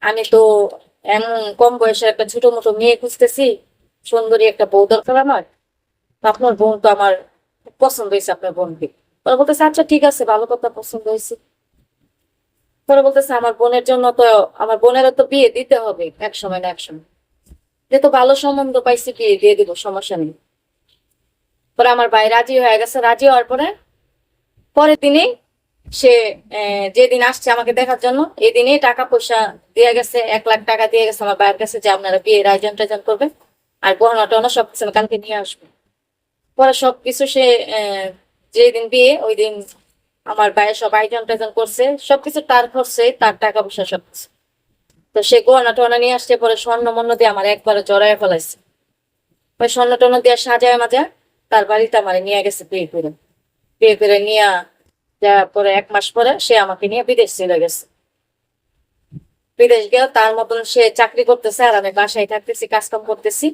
আমি তো এমন কম বয়সের একটা ছোট মোটো মেয়ে খুঁজতেছি, সুন্দরী একটা বউ দরকার আমার। তো আপনার বোন তো আমার খুব পছন্দ হয়েছে, আপনার বোনকে। পরে বলতেছে আচ্ছা ঠিক আছে, ভালো কথা, পছন্দ হয়েছে। পরে বলতেছে আমার বোনের জন্য তো, আমার বোনেরও তো বিয়ে দিতে হবে এক সময় না এক সময়, যেহেতু ভালো সম্বন্ধ পাইছি বিয়ে দিয়ে দিব, সমস্যা নেই। পরে আমার ভাই রাজি হয়ে গেছে। রাজি হওয়ার পরে পরের দিনেই সে যেদিন আসছে আমাকে দেখার জন্য, এই দিনেই টাকা পয়সা দিয়ে গেছে, 1 লাখ টাকা দিয়ে গেছে আমার ভাইয়ের কাছে যে আপনারা বিয়ের আয়োজন টায়োজন করবেন, আর গহনা টহনা সবকিছু আমি কালকে নিয়ে আসবো। পরে সবকিছু সে যেদিন বিয়ে ওই দিন আমার ভাইয়ের সব আয়োজন টায়োজন করছে, সবকিছু তার খরচে, তার টাকা পয়সা সবকিছু। তো সে গহনা টহনা নিয়ে আসছে, পরে স্বর্ণ মন্য দিয়ে আমার একবারে জড়াইয়া ফেলাইছে। ওই স্বর্ণ টর্ণ দিয়ে সাজায় মাজা তার বাড়িতে আমার নিয়ে গেছে বিয়ে করে। বিয়ে করে নিয়ে যাওয়ার পরে 1 মাস পরে সে আমাকে নিয়ে বিদেশ চলে গেছে। বিদেশ গিয়ে তার মতন সে চাকরি করতেছে, আর আমি বাসায় থাকতেছি, কাজকাম করতেছি।